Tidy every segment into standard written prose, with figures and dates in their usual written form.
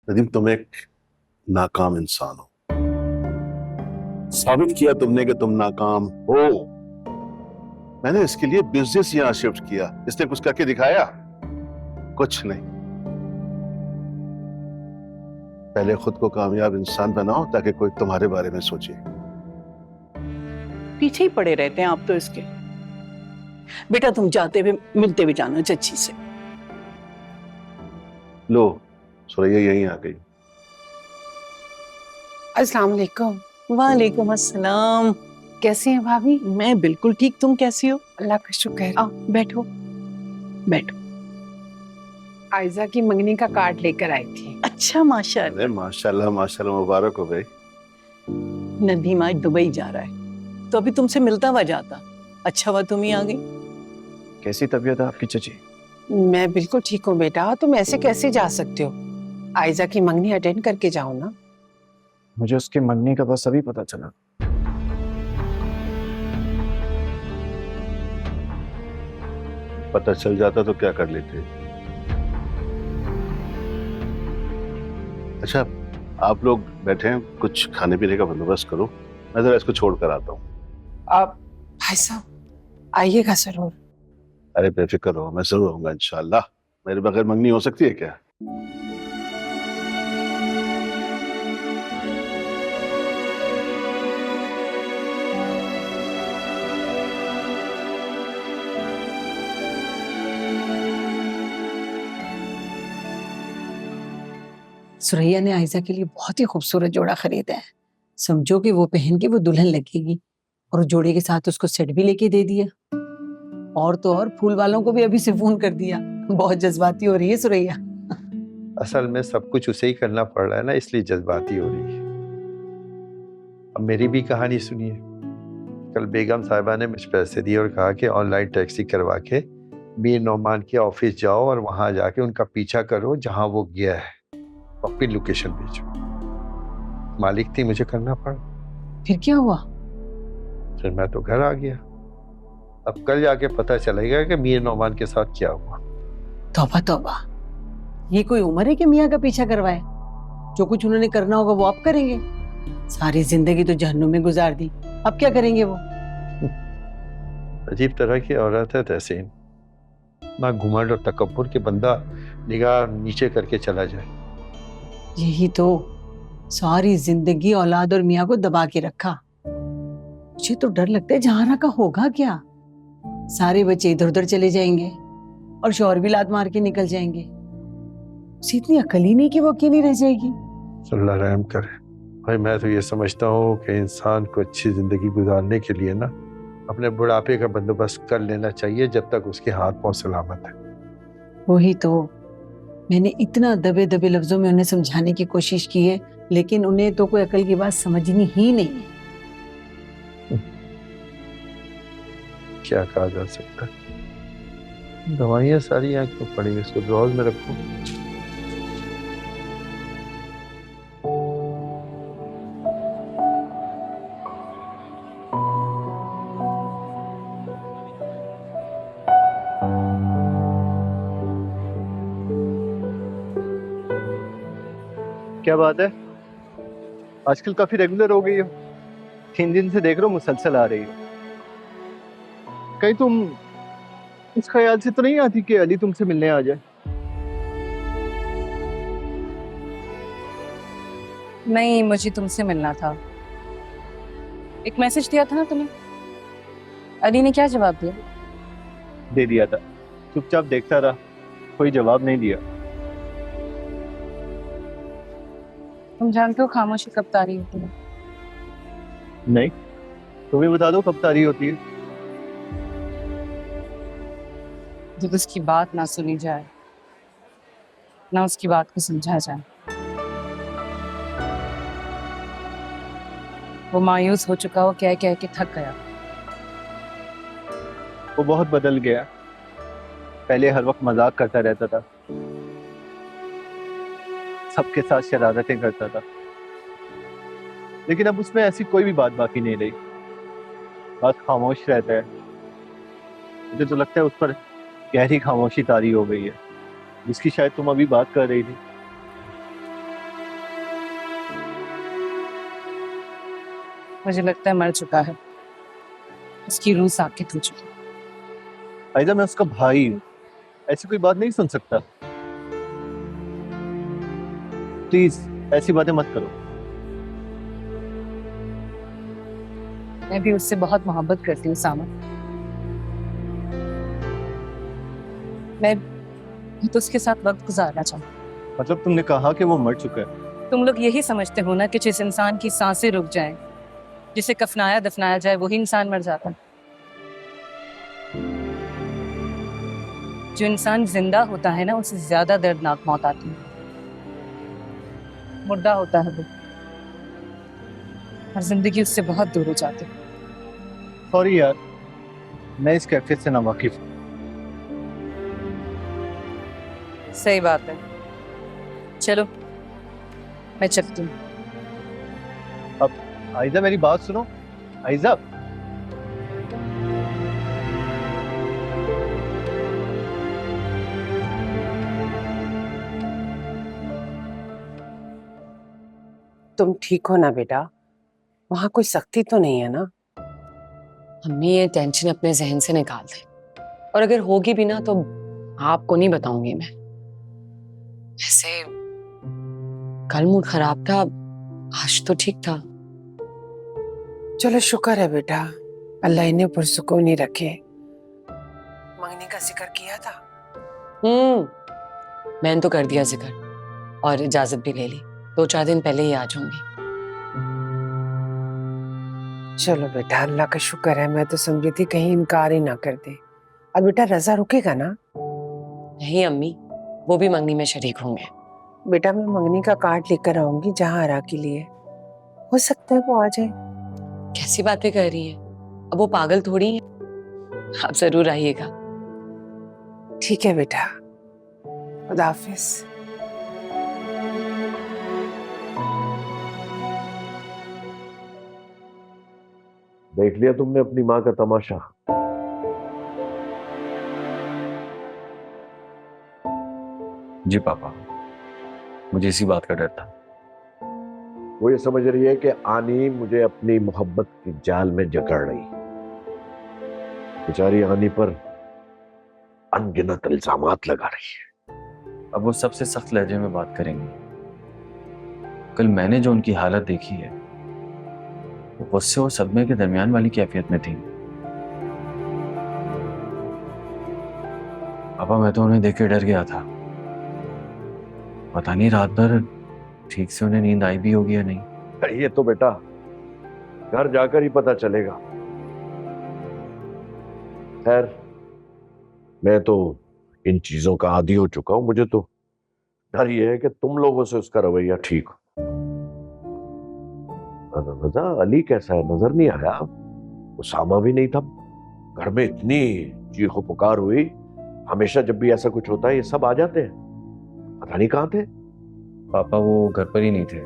नदीम, तुम एक नाकाम इंसान हो। साबित किया तुमने कि तुम नाकाम हो। मैंने इसके लिए बिजनेस यहां शिफ्ट किया। इसने कुछ करके दिखाया? कुछ नहीं। पहले खुद को कामयाब इंसान बनाओ ताकि कोई तुम्हारे बारे में सोचे। पीछे ही पड़े रहते हैं आप तो इसके। बेटा तुम जाते हुए मिलते भी जाना चच्ची से। लो, सुरैया यहीं आ गई। अस्सलाम वालेकुम। वालेकुम अस्सलाम। कैसी हैं भाभी? मैं बिल्कुल ठीक, तुम कैसी हो? अल्लाह का शुक्र। आओ बैठो बैठो। आयजा की मंगनी का कार्ड लेकर आई थी। अच्छा माशाल्लाह। अरे माशाल्लाह माशाल्लाह, मुबारक हो भाई। नदीम आज दुबई जा रहा है तो अभी तुमसे मिलता हुआ जाता। अच्छा हुआ तुम ही आ गई। कैसी तबीयत है आपकी चची? मैं बिल्कुल ठीक हूँ बेटा, तुम ऐसे कैसे जा सकते हो? आयजा की मंगनी अटेंड करके जाओ ना। मुझे उसके मरने का बस अभी पता चला। पता चल जाता तो क्या कर लेते। अच्छा, आप लोग बैठे हैं, कुछ खाने पीने का बंदोबस्त करो। मैं जरा इसको छोड़ कर आता हूँ। आप भाई साहब आइएगा जरूर। अरे बेफिक्र रहो, मैं जरूर आऊंगा इंशाल्लाह। मेरे बगैर मंगनी हो सकती है क्या? सुरैया ने आयजा के लिए बहुत ही खूबसूरत जोड़ा खरीदा है। समझो कि वो पहन के वो दुल्हन लगेगी, और जोड़े के साथ उसको सेट भी लेके दे दिया। और तो और फूल वालों को भी अभी से फोन कर दिया। बहुत जज्बाती हो रही है सुरैया। असल में सब कुछ उसे ही करना पड़ रहा है ना, इसलिए जज्बाती हो रही है। अब मेरी भी कहानी सुनिए। कल बेगम साहिबा ने मुझे पैसे दिए और कहा कि ऑनलाइन टैक्सी करवा के मीर नौमान के ऑफिस जाओ और वहां जाके उनका पीछा करो जहां वो गया है, अपनी लोकेशन भेजो। मालिक थी, मुझे करना पड़ा। फिर क्या हुआ? फिर मैं तो घर आ गया। अब कल जाके पता चलेगा कि मीर नौमान के साथ क्या हुआ। तौबा तौबा, ये कोई उम्र है कि मियाँ का पीछा करवाए? जो कुछ उन्होंने करना होगा वो आप करेंगे। सारी जिंदगी तो जहन्नुम में गुजार दी, अब क्या करेंगे वो? अजीब तरह की औरत है तहसीन, ना घुमंड और तकब्बुर के बंदा निगाह नीचे करके चला जाए। यही तो, सारी जिंदगी औलाद और मियाँ को दबा के रखा। मुझे तो डर लगता है जहाना का होगा क्या। सारे बच्चे इधर उधर चले जाएंगे और शौहर भी लात मार के निकल जाएंगे। उसे इतनी अकल ही नहीं कि वो अकेली रह जाएगी। अल्लाह रहम करे। भाई मैं तो ये समझता हूँ कि इंसान को अच्छी जिंदगी गुजारने के लिए ना अपने बुढ़ापे का बंदोबस्त कर लेना चाहिए जब तक उसके हाथ पांव सलामत है। वही तो, मैंने इतना दबे दबे लफ्जों में उन्हें समझाने की कोशिश की है, लेकिन उन्हें तो कोई अकल की बात समझनी ही नहीं है। क्या कहा जा सकता है। दवाइयाँ सारी आंख में पड़ी, इसको ड्रॉज में रखो। क्या बात है, आजकल काफी रेगुलर हो गई हो। 3 दिन से देख रहा हूँ मुसलसल आ रही हो। कहीं तुम इस ख्याल से तो नहीं आती कि अली तुमसे मिलने आ जाए? नहीं, मुझे तुमसे मिलना था। एक मैसेज दिया था ना तुम्हें, अली ने क्या जवाब दिया? दे दिया था, चुपचाप देखता रहा, कोई जवाब नहीं दिया। तुम जानते हो खामोशी कब तारी होती है? नहीं, तुम्हें बता दो कब तारी होती है। जब उसकी बात ना सुनी जाए, ना उसकी बात को समझा जाए। वो मायूस हो चुका, वो कह कह के थक गया। वो बहुत बदल गया। पहले हर वक्त मजाक करता रहता था, सबके साथ शरारतें करता था, लेकिन अब उसमें ऐसी कोई भी बात बाकी नहीं रही। बस खामोश रहता है। मुझे तो लगता है उस पर गहरी खामोशी तारी हो गई है, जिसकी शायद तुम अभी बात कर रही थी। मुझे लगता है मर चुका है, उसकी रूह साकित हो चुकी है। आयजा मैं उसका भाई हूँ, ऐसी कोई बात नहीं सुन सकता। प्लीज ऐसी बातें मत करो। मैं भी उससे बहुत मोहब्बत करती हूँ सामा। मैं तो उसके साथ वक्त गुजारना चाहूँ। मतलब तुमने कहा कि वो मर चुका है? तुम लोग यही समझते हो ना कि जिस इंसान की सांसें रुक जाएं, जिसे कफनाया दफनाया जाए, वही इंसान मर जाता है। जो इंसान जिंदा होता है ना, उससे ज्यादा दर्दनाक मौत आती है। मुर्दा होता है वो, और जिंदगी उससे बहुत दूर हो जाती है। सॉरी यार, मैं इस कैफियत से नावाकिफ हूँ। सही बात है। चलो मैं चलती हूँ। आयजा मेरी बात सुनो। आयजा तुम ठीक हो ना बेटा? वहां कोई सख्ती तो नहीं है ना? अम्मी ये टेंशन अपने जहन से निकाल दे, और अगर होगी भी ना तो आपको नहीं बताऊंगी मैं। ऐसे कल मूड खराब था, आज तो ठीक था। चलो शुक्र है बेटा, अल्लाह इन्हें पुरसुकून ही रखे। मंगनी का जिक्र किया था? मैंने तो कर दिया जिक्र और इजाजत भी ले ली, 2-4 दिन पहले ही आ जाऊंगी। चलो बेटा, अल्लाह का शुक्र है। मैं तो समझी थी कहीं इनकार ही ना कर दे। अब बेटा रजा रुकेगा ना? नहीं अम्मी, वो भी मंगनी में शरीक होंगे। बेटा मैं मंगनी का कार्ड लेकर आऊंगी जहाँ आरा के लिए, हो सकता है वो आ जाए। कैसी बातें कर रही है, अब वो पागल थोड़ी है। आप जरूर आइएगा। ठीक है बेटा, खुदा हाफिज। देख लिया तुमने अपनी माँ का तमाशा? जी पापा, मुझे इसी बात का डर था। वो ये समझ रही है कि आनी मुझे अपनी मोहब्बत के जाल में जकड़ रही। बेचारी आनी पर अनगिनत इल्जामात लगा रही है। अब वो सबसे सख्त लहजे में बात करेंगी। कल मैंने जो उनकी हालत देखी है, वो गुस्से और सदमे के दरमियान वाली कैफियत में थी। पापा मैं तो उन्हें देख के डर गया था। पता नहीं रात भर ठीक से उन्हें नींद आई भी होगी या नहीं। ये तो बेटा घर जाकर ही पता चलेगा। खैर मैं तो इन चीजों का आदी हो चुका हूं। मुझे तो डर ये है कि तुम लोगों से उसका रवैया ठीक हो। रजा, अली कैसा है? नजर नहीं आया? उसामा भी नहीं था घर में। इतनी चीखो पुकार हुई। हमेशा जब भी ऐसा कुछ होता है ये सब आ जाते हैं। पता नहीं कहां थे। पापा वो घर पर ही नहीं थे,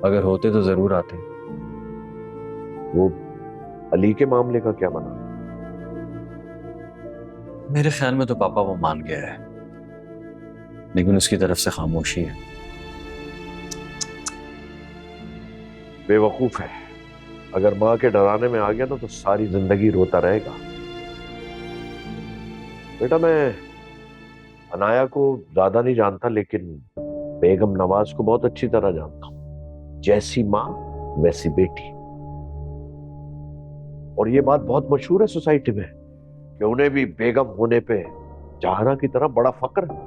अगर होते तो जरूर आते। वो अली के मामले का क्या बना? मेरे ख्याल में तो पापा वो मान गया है, लेकिन उसकी तरफ से खामोशी है। बेवकूफ है। अगर माँ के डराने में आ गया ना तो सारी जिंदगी रोता रहेगा। बेटा मैं अनाया को ज्यादा नहीं जानता, लेकिन बेगम नवाज को बहुत अच्छी तरह जानता हूं। जैसी माँ वैसी बेटी। और ये बात बहुत मशहूर है सोसाइटी में कि उन्हें भी बेगम होने पे जहाना की तरह बड़ा फक्र है।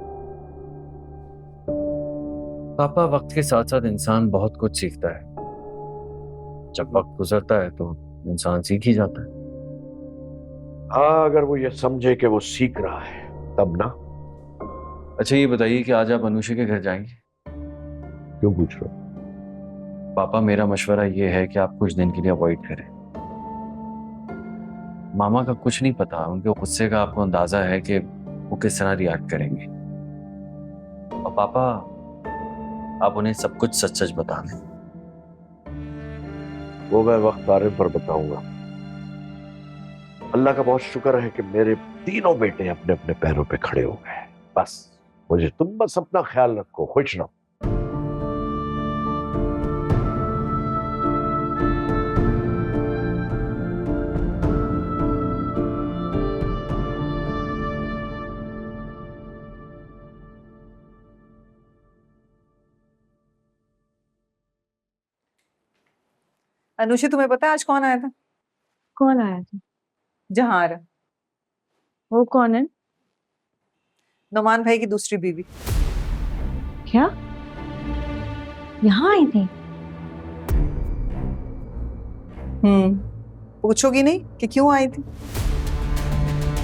पापा वक्त के साथ साथ इंसान बहुत कुछ सीखता है। जब वक्त गुजरता है तो इंसान सीख ही जाता है। हाँ, अगर वो ये समझे कि वो सीख रहा है तब ना। अच्छा ये बताइए कि आज आप अनुषा के घर जाएंगे? क्यों पूछ रहे हो? पापा मेरा मशवरा ये है कि आप कुछ दिन के लिए अवॉइड करें। मामा का कुछ नहीं पता, उनके गुस्से का आपको अंदाजा है कि वो किस तरह रिएक्ट करेंगे। और पापा आप उन्हें सब कुछ सच सच बता दें। वो मैं वक्त आने पर बताऊंगा। अल्लाह का बहुत शुक्र है कि मेरे तीनों बेटे अपने अपने पैरों पे खड़े हो गए। बस मुझे तुम बस अपना ख्याल रखो, खुश रहो। अनुषी, तुम्हें पता है आज कौन आया था? कौन आया था? जहार, वो कौन है? नुमान भाई की दूसरी बीवी। क्या? यहाँ आई थी? पूछोगी नहीं कि क्यों आई थी?